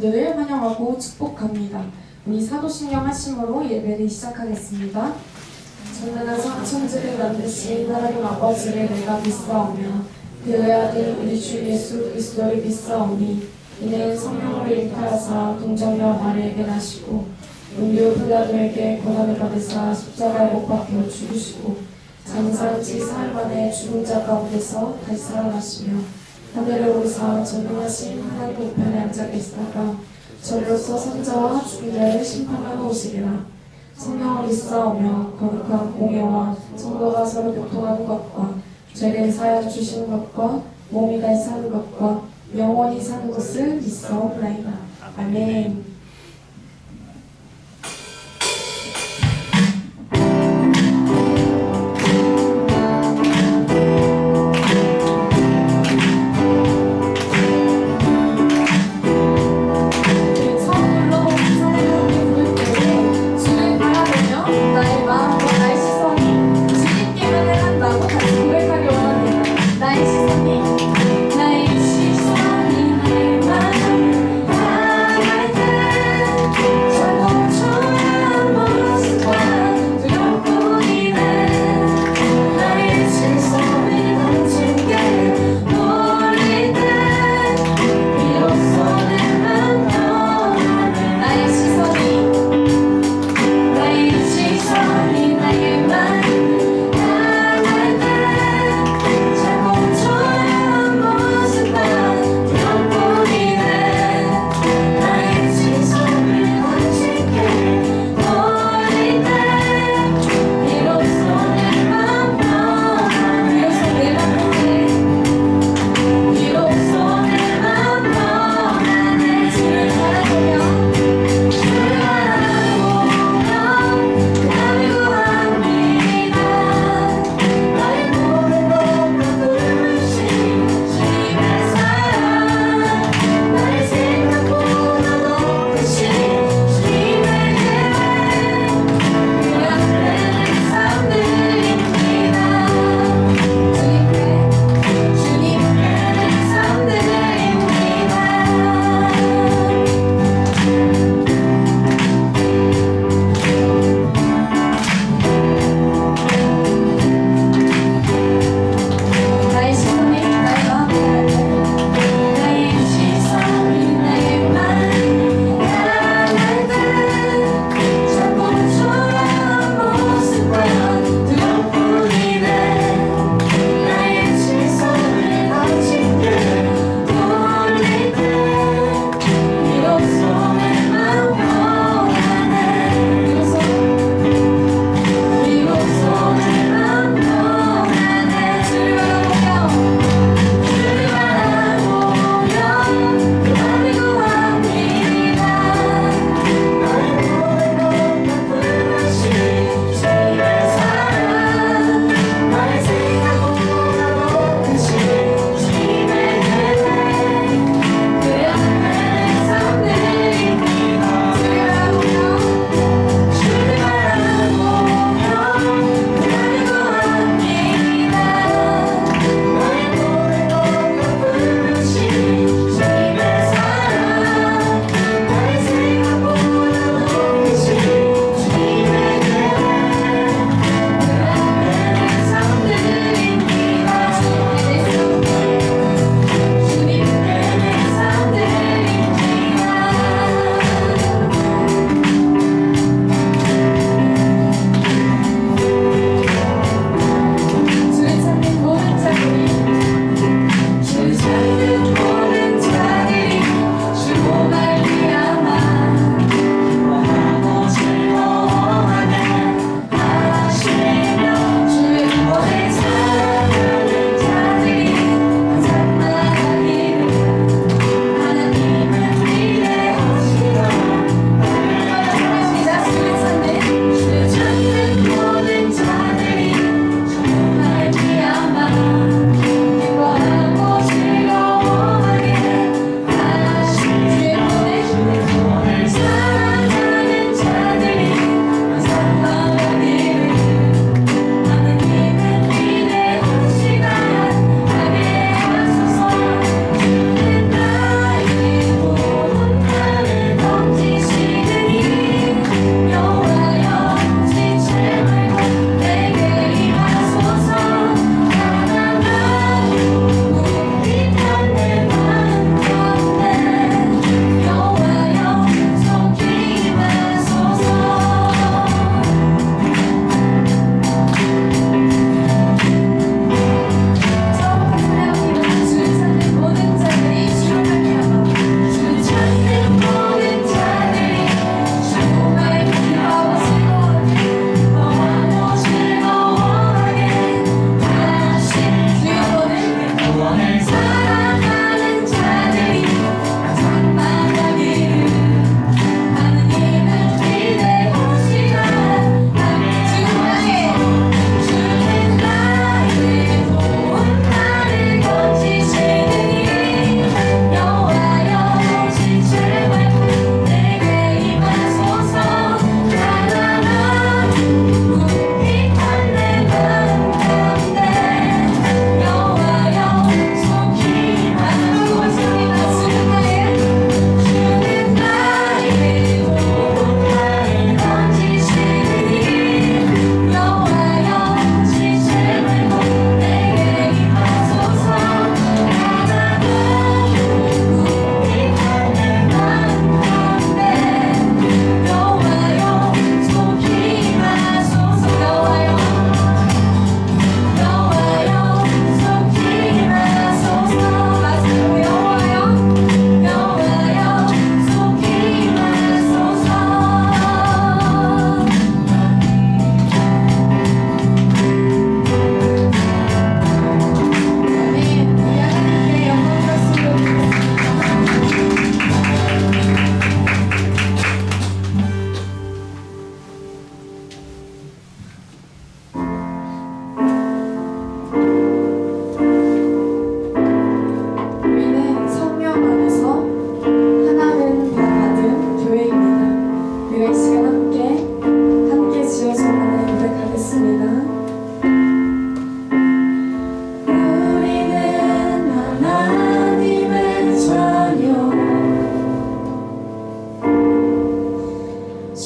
분들을 환영하고 축복합니다. 우리 사도신경 하심으로 예배를 시작하겠습니다. 전능한 천지를 만드신 하나님 아버지를 내가 믿사오며 그의 아들 우리 주 예수 그리스도를 믿사오니 이는 성령으로 잉태하사 동정녀 마리에게 나시고 본디오 빌라도에게 고난을 받으사 십자가에 못 박혀 죽으시고 장사한 지 사흘 만에 죽은 자 가운데서 다시 살아나시며 하늘에 오르사 전능하신 하나님 우편에 앉아 계시다가 저리로서 선자와 죽은 자를 심판하러 오시리라. 성령을 믿사오며 거룩한 공예와 성도가 서로 교통하는 것과 죄를 사하여 주시는 것과 몸이 다시 사는 것과 영원히 사는 것을 믿사옵나이다. 아멘. 나의 시선이 나의 마음 향할 때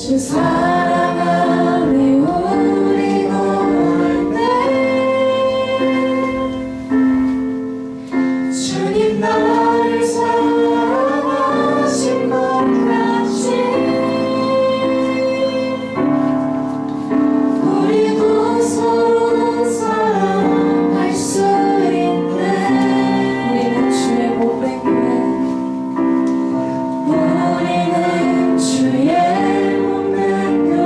주 사랑 안에 우리 거할 때 주님 나를 사랑하신 것 같이 우리도 서로 사랑할 수 있네. 우리는 주의 몸된 교회, 우리는 주의 몸된 교회.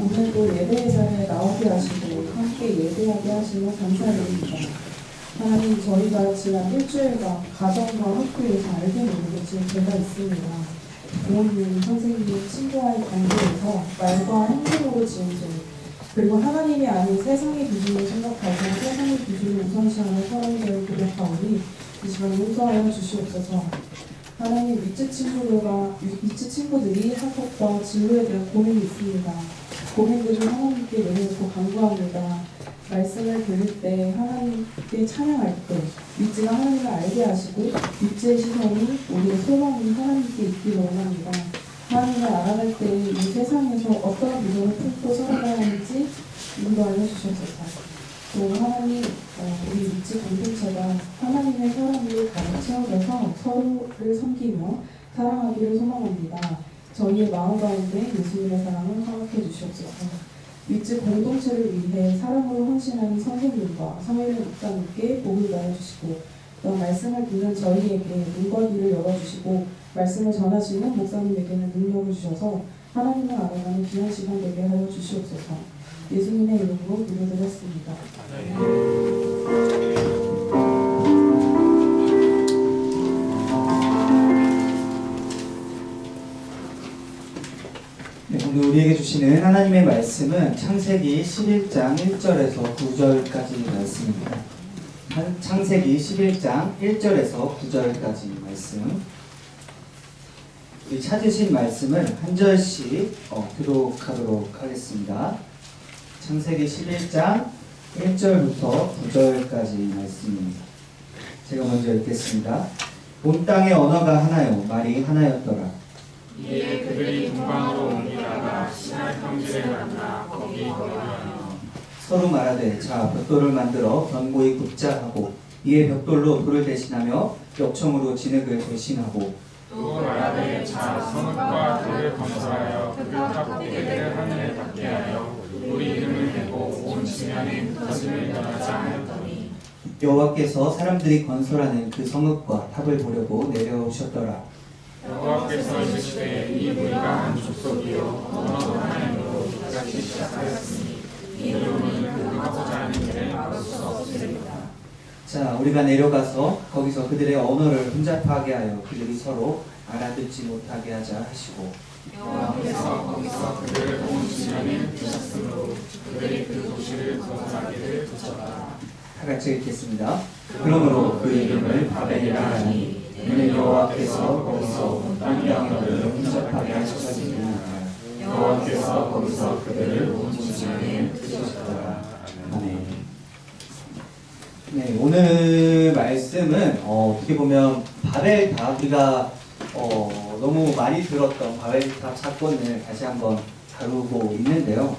오늘도 예배의 자리에 나오게 하시고 함께 예배하게 하시며 감사드립니다. 하나님, 저희가 지난 일주일간 가정과 학교에서 알게 모르게 진 죄가 있습니다. 부모님, 선생님, 친구와의 관계에서 말과 행동으로 지은 죄, 그리고 하나님이 아닌 세상의 기준을 생각하고 세상의 기준을 우선시하는 사람이 되어 고백하오니 이 시간 용서하여 주시옵소서. 하나님, 위치 친구들이 학업과 진로에 대한 고민이 있습니다. 고민들을 하나님께 내려놓고 간구합니다. 말씀을 들을 때 하나님께 찬양할 때 위치가 하나님을 알게 하시고 위치의 시선이 우리의 소망이 하나님께 있기를 원합니다. 하나님을 알아갈 때 이 세상에서 어떤 비전을 품고 살아가야 하는지 인도하여 주셔서 또 하나님, 우리 위치 공동체가 하나님의 사랑을 가득 채워져서 서로를 섬기며 사랑하기를 소망합니다. 저희의 마음 가운데 예수님의 사랑을 허락해 주시옵소서. 위치 공동체를 위해 사랑으로 헌신하는 선생님과 성일의 목사님께 복을 다해주시고 또 말씀을 듣는 저희에게 눈과 귀를 열어주시고 말씀을 전하시는 목사님에게는 능력을 주셔서 하나님을 알아가는 귀한 시간 되게 하여 주시옵소서. 예수님의 이름으로 기도드렸습니다. 네, 오늘 우리에게 주시는 하나님의 말씀은 창세기 11장 1절에서 9절까지 말씀입니다. 창세기 11장 1절에서 9절까지 말씀. 우리 찾으신 말씀을 한 절씩 교독하도록 하겠습니다. 창세기 11장 1절부터 9절까지 말씀입니다. 제가 먼저 읽겠습니다. 온 땅의 언어가 하나요, 말이 하나였더라. 이에 그들이 동방으로 옮기다가 시날 평지에 만나 거기 거주하며 서로 말하되 자 벽돌을 만들어 견고히 굽자 하고 이에 벽돌로 돌을 대신하며 역청으로 진흙을 대신하고 또 말하되 자 성읍과 돌을 건설하여 그 탑 꼭대기를 하늘에 닿게 하여 우리 이름을 대고 온 지면에 흩어짐을 면하지 않았더니 여호와께서 사람들이 건설하는 그 성읍과 탑을 보려고 내려오셨더라. 여호와께서 이르시되 이 무리가 한 족속이요 언어도 하나님으로 같이 시작하였으니 이로는 그가 하고자 하는 일을 막을 수 없으리라. 자, 우리가 내려가서 거기서 그들의 언어를 혼잡하게 하여 그들이 서로 알아듣지 못하게 하자 하시고 여호와께서 거기서 그들을 온 지면에 흩으셨으므로 그들이 그 도시를 건설하기를 도쳤다. 다 같이 읽겠습니다. 그러므로 그 이름을 바벨이라 하니 이는 여호와께서 거기서 온 땅의 언어를 혼잡하게 하셨으니라. 여호와께서 거기서 그들을 온 지면에 흩으셨더라. 아멘. 네, 오늘 말씀은 어떻게 보면 바벨탑, 우리가 너무 많이 들었던 바벨탑 사건을 다시 한번 다루고 있는데요.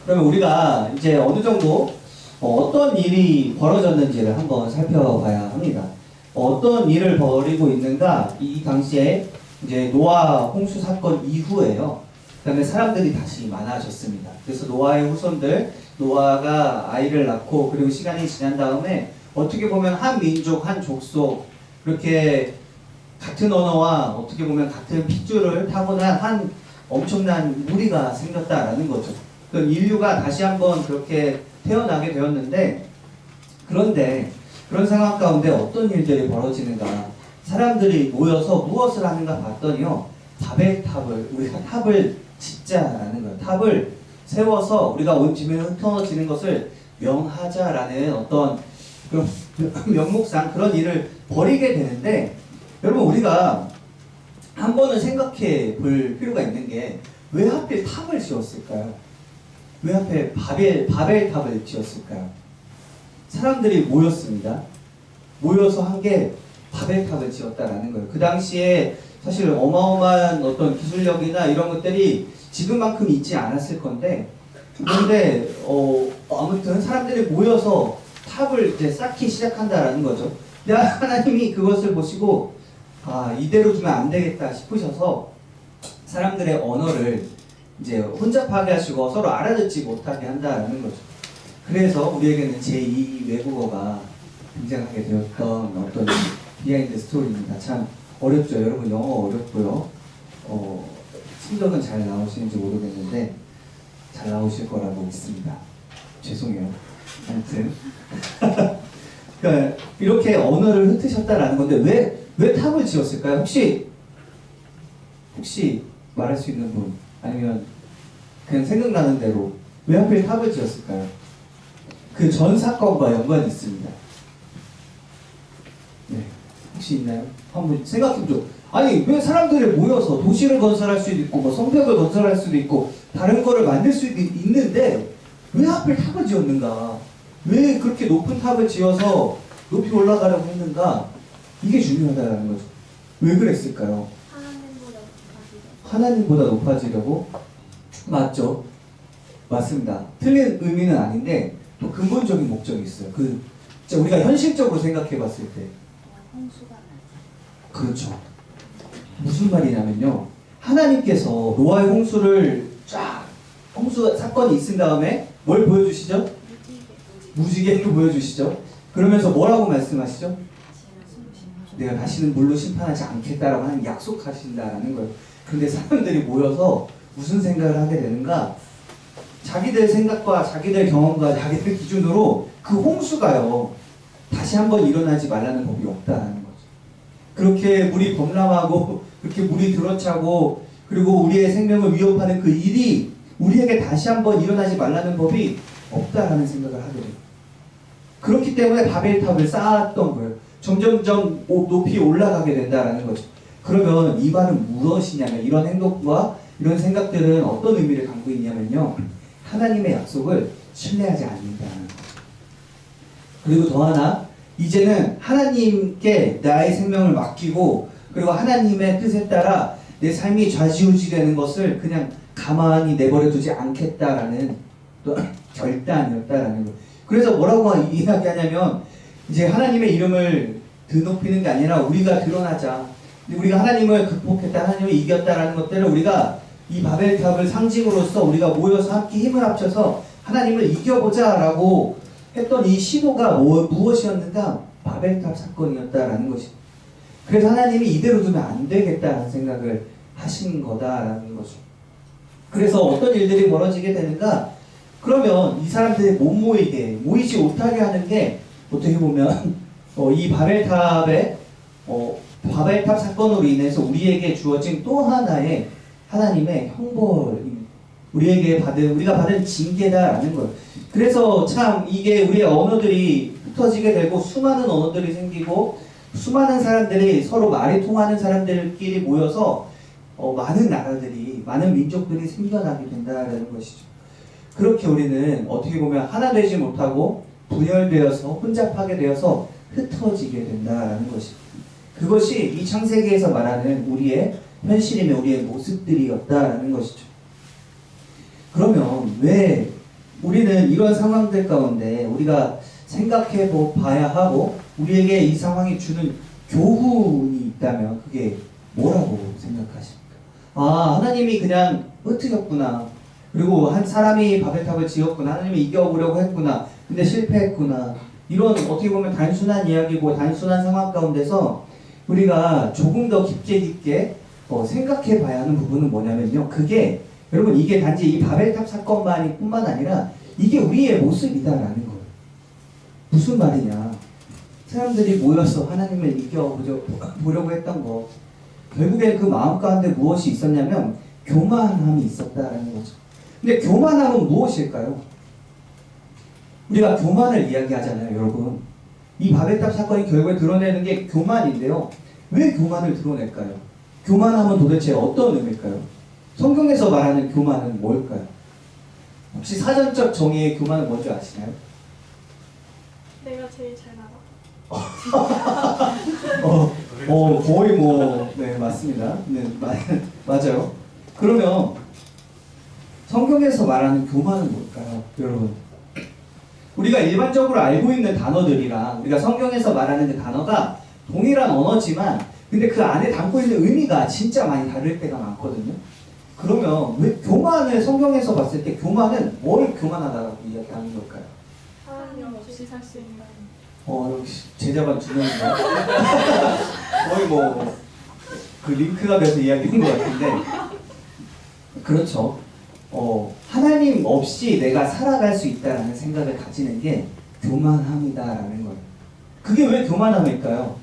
그러면 우리가 이제 어느 정도 어떤 일이 벌어졌는지를 한번 살펴봐야 합니다. 어떤 일을 벌이고 있는가? 이 당시에 이제 노아 홍수 사건 이후에요. 그다음에 사람들이 다시 많아졌습니다. 그래서 노아의 후손들, 노아가 아이를 낳고 그리고 시간이 지난 다음에 어떻게 보면 한 민족, 한 족속 이렇게 같은 언어와 어떻게 보면 같은 핏줄을 타고난 한 엄청난 무리가 생겼다라는 거죠. 그럼 인류가 다시 한번 그렇게 태어나게 되었는데, 그런데 그런 상황 가운데 어떤 일들이 벌어지는가? 사람들이 모여서 무엇을 하는가 봤더니요, 바벨탑을, 우리가 탑을 짓자라는 거예요. 탑을 세워서 우리가 온 지면에 흩어지는 것을 명하자라는 어떤 그 명목상 그런 일을 벌이게 되는데, 여러분 우리가 한 번은 생각해 볼 필요가 있는 게 왜 하필 탑을 지었을까요? 왜 하필 바벨탑을 지었을까요? 사람들이 모였습니다. 모여서 한 게 바벨탑을 지었다라는 거예요. 그 당시에 사실 어마어마한 어떤 기술력이나 이런 것들이 지금만큼 있지 않았을 건데, 그런데 아무튼 사람들이 모여서 탑을 이제 쌓기 시작한다라는 거죠. 근데 하나님이 그것을 보시고 이대로 두면 안 되겠다 싶으셔서 사람들의 언어를 이제 혼잡하게 하시고 서로 알아듣지 못하게 한다라는 거죠. 그래서 우리에게는 제2 외국어가 등장하게 되었던 어떤 비하인드 스토리입니다. 참 어렵죠. 여러분 영어 어렵고요. 성적은 잘 나오시는지 모르겠는데 나오실 거라고 믿습니다. 죄송해요. 아무튼 그러니까 이렇게 언어를 흩으셨다라는 건데 왜 탑을 지었을까요? 혹시 말할 수 있는 분 아니면 그냥 생각나는 대로 왜 하필 탑을 지었을까요? 그 전 사건과 연관이 있습니다. 네, 혹시 있나요? 한번 생각해보죠. 아니 왜 사람들이 모여서 도시를 건설할 수도 있고 뭐 성벽을 건설할 수도 있고 다른 거를 만들 수도 있는데 왜 하필 탑을 지었는가? 왜 그렇게 높은 탑을 지어서 높이 올라가려고 했는가? 이게 중요하다는 거죠. 왜 그랬을까요? 하나님보다 높아지려고? 맞죠? 맞습니다. 틀린 의미는 아닌데 또 근본적인 목적이 있어요. 진짜 우리가 현실적으로 생각해 봤을 때 그렇죠. 무슨 말이냐면요. 하나님께서 노아의 홍수를 홍수 사건이 있은 다음에 뭘 보여주시죠? 무지개를 보여주시죠. 그러면서 뭐라고 말씀하시죠? 내가 다시는 물로 심판하지 않겠다라고 하는 약속하신다라는 거예요. 그런데 사람들이 모여서 무슨 생각을 하게 되는가? 자기들 생각과 자기들 경험과 자기들 기준으로 그 홍수가요 다시 한번 일어나지 말라는 법이 없다라는 거죠. 그렇게 물이 범람하고 그렇게 물이 들어차고 그리고 우리의 생명을 위협하는 그 일이 우리에게 다시 한번 일어나지 말라는 법이 없다라는 생각을 하게 돼요. 그렇기 때문에 바벨탑을 쌓았던 거예요. 점점점 높이 올라가게 된다라는 거죠. 그러면 이 말은 무엇이냐면 이런 행동과 이런 생각들은 어떤 의미를 담고 있냐면요. 하나님의 약속을 신뢰하지 않는다는 거죠. 그리고 더 하나 이제는 하나님께 나의 생명을 맡기고 그리고 하나님의 뜻에 따라 내 삶이 좌지우지되는 것을 그냥 가만히 내버려 두지 않겠다라는 또 결단이었다라는 거예요. 그래서 뭐라고 이야기하냐면 이제 하나님의 이름을 드높이는 게 아니라 우리가 드러나자. 우리가 하나님을 극복했다, 하나님을 이겼다라는 것들을 우리가 이 바벨탑을 상징으로서 우리가 모여서 함께 힘을 합쳐서 하나님을 이겨보자라고 했던 이 시도가 무엇이었는가? 바벨탑 사건이었다라는 것입니다. 그래서 하나님이 이대로 두면 안 되겠다는 생각을 하신 거다라는 거죠. 그래서 어떤 일들이 벌어지게 되는가? 그러면 이 사람들이 못 모이지 못하게 하는 게 어떻게 보면 이 바벨탑 사건으로 인해서 우리에게 주어진 또 하나의 하나님의 형벌입니다. 우리가 받은 징계다라는 거예요. 그래서 참 이게 우리의 언어들이 흩어지게 되고 수많은 언어들이 생기고 수많은 사람들이 서로 말이 통하는 사람들끼리 모여서 많은 나라들이 많은 민족들이 생겨나게 된다는 것이죠. 그렇게 우리는 어떻게 보면 하나 되지 못하고 분열되어서 혼잡하게 되어서 흩어지게 된다는 것입니다. 그것이 이 창세기에서 말하는 우리의 현실이며 우리의 모습들이었다라는 것이죠. 그러면 왜 우리는 이런 상황들 가운데 우리가 생각해 봐야 하고 우리에게 이 상황이 주는 교훈이 있다면 그게 뭐라고 생각하십니까? 하나님이 그냥 흩으셨구나. 그리고 한 사람이 바벨탑을 지었구나. 하나님이 이겨보려고 했구나. 근데 실패했구나. 이런 어떻게 보면 단순한 이야기고 단순한 상황 가운데서 우리가 조금 더 깊게 생각해 봐야 하는 부분은 뭐냐면요. 그게 여러분 이게 단지 이 바벨탑 사건뿐만 아니라 이게 우리의 모습이다라는 거예요. 무슨 말이냐. 사람들이 모여서 하나님을 이겨보려고 했던 거. 결국에 그 마음 가운데 무엇이 있었냐면 교만함이 있었다라는 거죠. 근데 교만함은 무엇일까요? 우리가 교만을 이야기하잖아요, 여러분. 이 바벨탑 사건이 결국에 드러내는 게 교만인데요. 왜 교만을 드러낼까요? 교만함은 도대체 어떤 의미일까요? 성경에서 말하는 교만은 뭘까요? 혹시 사전적 정의의 교만은 뭔지 아시나요? 내가 제일 잘 나가. 거의 네, 맞습니다. 네, 맞아요. 그러면 성경에서 말하는 교만은 뭘까요, 여러분? 우리가 일반적으로 알고 있는 단어들이랑 우리가 성경에서 말하는 그 단어가 동일한 언어지만 근데 그 안에 담고 있는 의미가 진짜 많이 다를 때가 많거든요. 그러면 왜 교만을 성경에서 봤을 때 교만은 뭘 교만하다고 이야기하는 걸까요? 하나님 없이 살 수 있는. 역시 제자반 두 명인가요? 거의 그 링크가 돼서 이야기인 것 같은데 그렇죠. 하나님 하나님 없이 내가 살아갈 수 있다라는 생각을 가지는 게 교만함이다라는 거예요. 그게 왜 교만함일까요?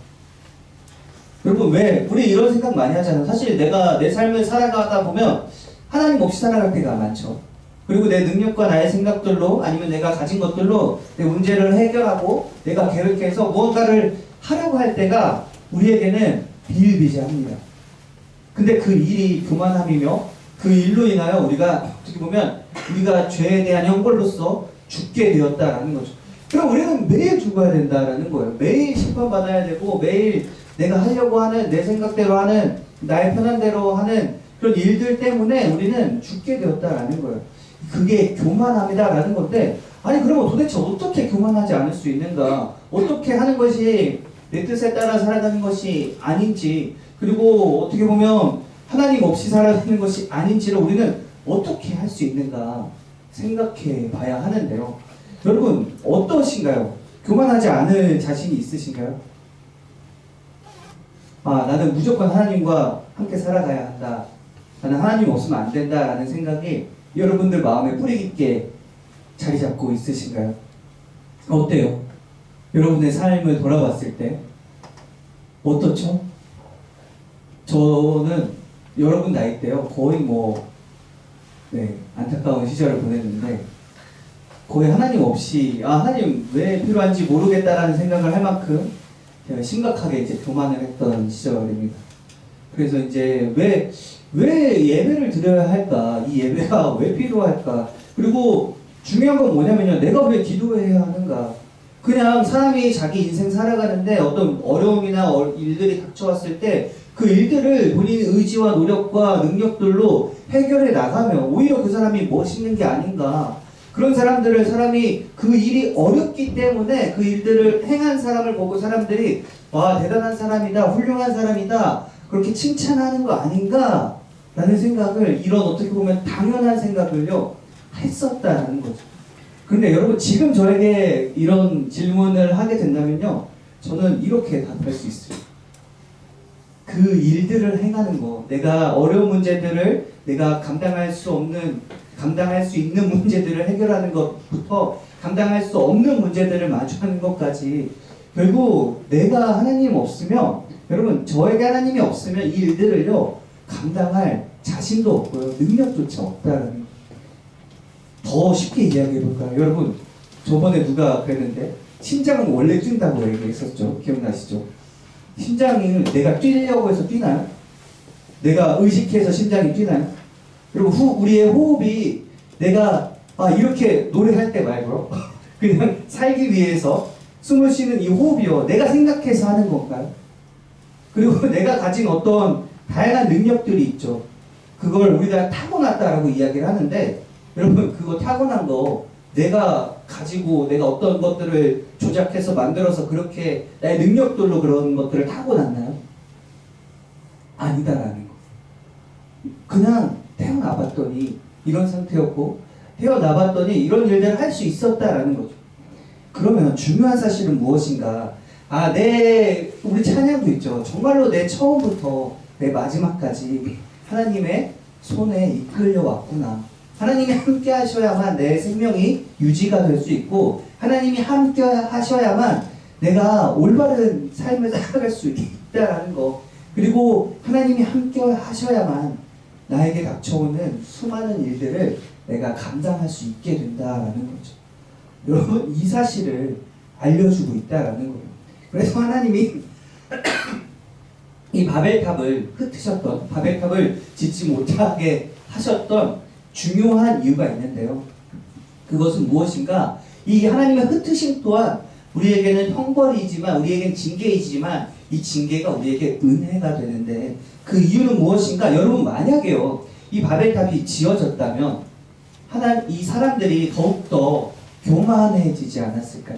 여러분, 왜 우리 이런 생각 많이 하잖아요. 사실 내가 내 삶을 살아가다 보면 하나님 없이 살아갈 때가 많죠. 그리고 내 능력과 나의 생각들로 아니면 내가 가진 것들로 내 문제를 해결하고 내가 계획해서 무언가를 하려고 할 때가 우리에게는 비일비재합니다. 근데 그 일이 교만함이며 그 일로 인하여 우리가 어떻게 보면 우리가 죄에 대한 형벌로서 죽게 되었다라는 거죠. 그럼 우리는 매일 죽어야 된다라는 거예요. 매일 심판받아야 되고 매일 내가 하려고 하는 내 생각대로 하는 나의 편한대로 하는 그런 일들 때문에 우리는 죽게 되었다라는 거예요. 그게 교만함이다라는 건데, 아니 그러면 도대체 어떻게 교만하지 않을 수 있는가? 어떻게 하는 것이 내 뜻에 따라 살아가는 것이 아닌지, 그리고 어떻게 보면 하나님 없이 살아가는 것이 아닌지를 우리는 어떻게 할 수 있는가 생각해 봐야 하는데요. 여러분 어떠신가요? 교만하지 않을 자신이 있으신가요? 아, 나는 무조건 하나님과 함께 살아가야 한다. 나는 하나님 없으면 안 된다라는 생각이 여러분들 마음에 뿌리 깊게 자리 잡고 있으신가요? 어때요? 여러분의 삶을 돌아봤을 때 어떻죠? 저는 여러분 나이 때요 거의 안타까운 시절을 보냈는데 거의 하나님 없이 하나님 왜 필요한지 모르겠다라는 생각을 할 만큼 제가 심각하게 이제 교만을 했던 시절입니다. 그래서 이제 왜 예배를 드려야 할까? 이 예배가 왜 필요할까? 그리고 중요한 건 뭐냐면요. 내가 왜 기도해야 하는가? 그냥 사람이 자기 인생 살아가는데 어떤 어려움이나 일들이 닥쳐왔을 때 그 일들을 본인의 의지와 노력과 능력들로 해결해 나가면 오히려 그 사람이 멋있는 게 아닌가. 그런 사람들을 사람이 그 일이 어렵기 때문에 그 일들을 행한 사람을 보고 사람들이 와 대단한 사람이다 훌륭한 사람이다 그렇게 칭찬하는 거 아닌가 라는 생각을 이런 어떻게 보면 당연한 생각을요 했었다는 거죠. 그런데 여러분 지금 저에게 이런 질문을 하게 된다면요 저는 이렇게 답할 수 있어요. 그 일들을 행하는 거, 내가 어려운 문제들을 내가 감당할 수 있는 문제들을 해결하는 것부터 감당할 수 없는 문제들을 마주하는 것까지 결국 내가 하나님 없으면 여러분 저에게 하나님이 없으면 이 일들을요 감당할 자신도 없고요 능력조차 없다라는 더 쉽게 이야기해 볼까요? 여러분 저번에 누가 그랬는데 심장은 원래 뛴다고 얘기했었죠. 기억나시죠? 심장이 내가 뛰려고 해서 뛰나요? 내가 의식해서 심장이 뛰나요? 그리고 우리의 호흡이 내가 이렇게 노래할 때 말고요 그냥 살기 위해서 숨을 쉬는 이 호흡이요 내가 생각해서 하는 건가요? 그리고 내가 가진 어떤 다양한 능력들이 있죠. 그걸 우리가 타고났다라고 이야기를 하는데 여러분 그거 타고난 거 내가 가지고 내가 어떤 것들을 조작해서 만들어서 그렇게 나의 능력들로 그런 것들을 타고났나요? 아니다라는 거. 그냥 태어나봤더니 이런 상태였고 태어나봤더니 이런 일들을 할 수 있었다라는 거죠. 그러면 중요한 사실은 무엇인가? 우리 찬양도 있죠. 정말로 내 처음부터 내 마지막까지 하나님의 손에 이끌려 왔구나. 하나님이 함께 하셔야만 내 생명이 유지가 될 수 있고 하나님이 함께 하셔야만 내가 올바른 삶을 살아갈 수 있다라는 거. 그리고 하나님이 함께 하셔야만 나에게 닥쳐오는 수많은 일들을 내가 감당할 수 있게 된다라는 거죠. 여러분 이 사실을 알려주고 있다라는 거예요. 그래서 하나님이 이 바벨탑을 흩으셨던 바벨탑을 짓지 못하게 하셨던 중요한 이유가 있는데요. 그것은 무엇인가? 이 하나님의 흩으심 또한 우리에게는 형벌이지만 우리에게는 징계이지만 이 징계가 우리에게 은혜가 되는데 그 이유는 무엇인가? 여러분 만약에요 이 바벨탑이 지어졌다면 이 사람들이 더욱더 교만해지지 않았을까요?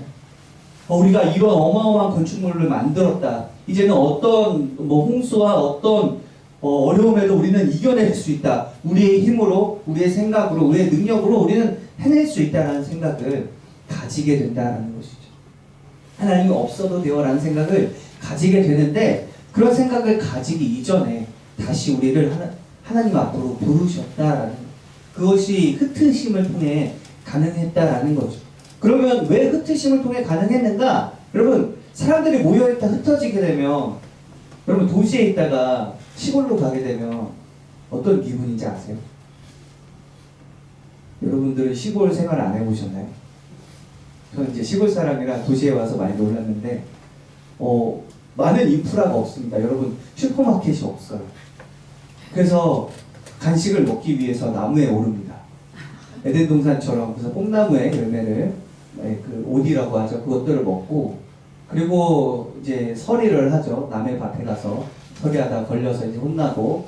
우리가 이런 어마어마한 건축물을 만들었다. 이제는 어떤 홍수와 어떤 어려움에도 우리는 이겨낼 수 있다. 우리의 힘으로, 우리의 생각으로, 우리의 능력으로 우리는 해낼 수 있다는 생각을 가지게 된다는 것이죠. 하나님이 없어도 되어라는 생각을 가지게 되는데 그런 생각을 가지기 이전에 다시 우리를 하나님 앞으로 부르셨다라는 그것이 흩으심을 통해 가능했다라는 거죠. 그러면 왜 흩으심을 통해 가능했는가? 여러분, 사람들이 모여있다 흩어지게 되면, 여러분 도시에 있다가 시골로 가게 되면 어떤 기분인지 아세요? 여러분들은 시골 생활 안 해보셨나요? 저는 이제 시골 사람이라 도시에 와서 많이 놀랐는데 많은 인프라가 없습니다. 여러분, 슈퍼마켓이 없어요. 그래서 간식을 먹기 위해서 나무에 오릅니다. 에덴 동산처럼. 그래서 뽕나무의 열매를, 그 오디라고 하죠. 그것들을 먹고, 그리고 이제 서리를 하죠. 남의 밭에 가서 서리하다 걸려서 이제 혼나고,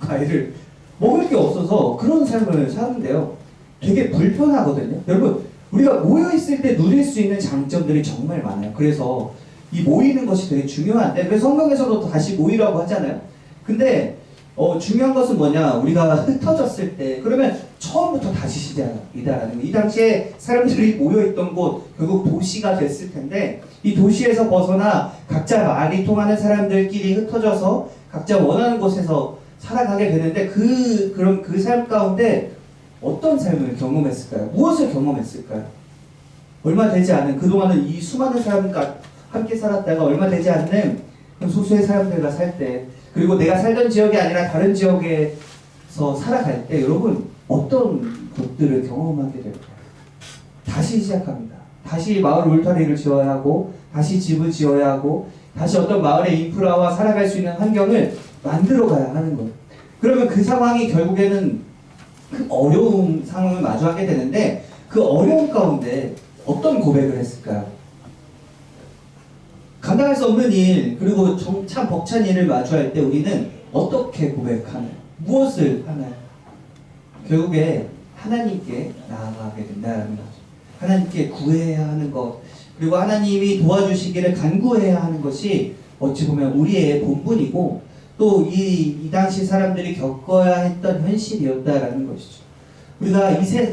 과일을 먹을 게 없어서 그런 삶을 사는데요. 되게 불편하거든요. 여러분, 우리가 모여 있을 때 누릴 수 있는 장점들이 정말 많아요. 그래서 이 모이는 것이 되게 중요한데, 그래서 성경에서도 다시 모이라고 하잖아요. 근데 중요한 것은 뭐냐? 우리가 흩어졌을 때, 그러면 처음부터 다시 시작이다라는 거. 이 당시에 사람들이 모여있던 곳, 결국 도시가 됐을 텐데, 이 도시에서 벗어나 각자 말이 통하는 사람들끼리 흩어져서 각자 원하는 곳에서 살아가게 되는데, 그럼 그 삶 가운데 어떤 삶을 경험했을까요? 무엇을 경험했을까요? 얼마 되지 않은, 그동안은 이 수많은 사람과 함께 살았다가 얼마 되지 않는 소수의 사람들과 살 때, 그리고 내가 살던 지역이 아니라 다른 지역에서 살아갈 때 여러분 어떤 것들을 경험하게 될까요? 다시 시작합니다. 다시 마을 울타리를 지어야 하고, 다시 집을 지어야 하고, 다시 어떤 마을의 인프라와 살아갈 수 있는 환경을 만들어 가야 하는 거예요. 그러면 그 상황이 결국에는 큰 어려운 상황을 마주하게 되는데, 그 어려움 가운데 어떤 고백을 했을까요? 감당할 수 없는 일, 그리고 참 벅찬 일을 마주할 때 우리는 어떻게 고백하나요? 무엇을 하나요? 결국에 하나님께 나아가게 된다는 거죠. 하나님께 구해야 하는 것, 그리고 하나님이 도와주시기를 간구해야 하는 것이 어찌 보면 우리의 본분이고, 또 이 당시 사람들이 겪어야 했던 현실이었다라는 것이죠. 우리가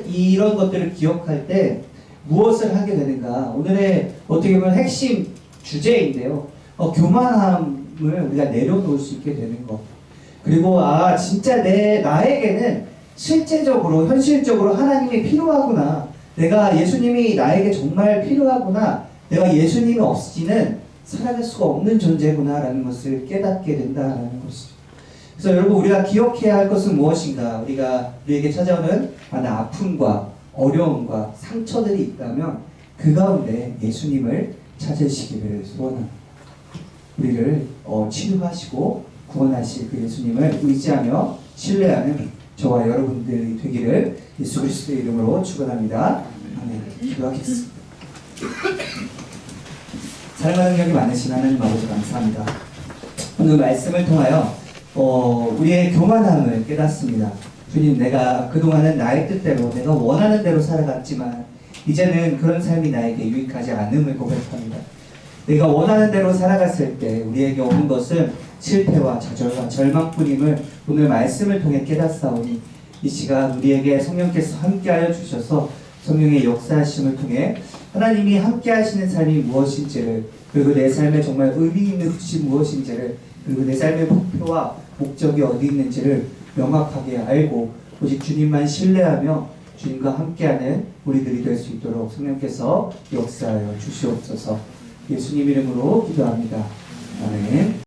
이런 것들을 기억할 때 무엇을 하게 되는가? 오늘의 어떻게 보면 핵심 주제인데요. 교만함을 우리가 내려놓을 수 있게 되는 것. 그리고 진짜 나에게는 실제적으로 현실적으로 하나님이 필요하구나. 내가 예수님이 나에게 정말 필요하구나. 내가 예수님이 없이는 살아갈 수가 없는 존재구나라는 것을 깨닫게 된다는 것이죠. 그래서 여러분, 우리가 기억해야 할 것은 무엇인가? 우리에게 찾아오는 많은 아픔과 어려움과 상처들이 있다면 그 가운데 예수님을 찾으시기를 소원합니다. 우리를 치료하시고 구원하실 그 예수님을 의지하며 신뢰하는 저와 여러분들이 되기를 예수 그리스도의 이름으로 축원합니다. 아멘. 기도하겠습니다. 사랑하는 능력이 많으신 하나님 아버지, 감사합니다. 오늘 말씀을 통하여 우리의 교만함을 깨닫습니다. 주님, 내가 그동안은 나의 뜻대로 내가 원하는 대로 살아갔지만 이제는 그런 삶이 나에게 유익하지 않음을 고백합니다. 내가 원하는 대로 살아갔을 때 우리에게 오는 것은 실패와 좌절과 절망뿐임을 오늘 말씀을 통해 깨닫사오니, 이 시간 우리에게 성령께서 함께하여 주셔서 성령의 역사하심을 통해 하나님이 함께하시는 삶이 무엇인지를, 그리고 내 삶에 정말 의미 있는 것이 무엇인지를, 그리고 내 삶의 목표와 목적이 어디 있는지를 명확하게 알고 오직 주님만 신뢰하며 주님과 함께하는 우리들이 될 수 있도록 성령께서 역사하여 주시옵소서. 예수님 이름으로 기도합니다. 아멘.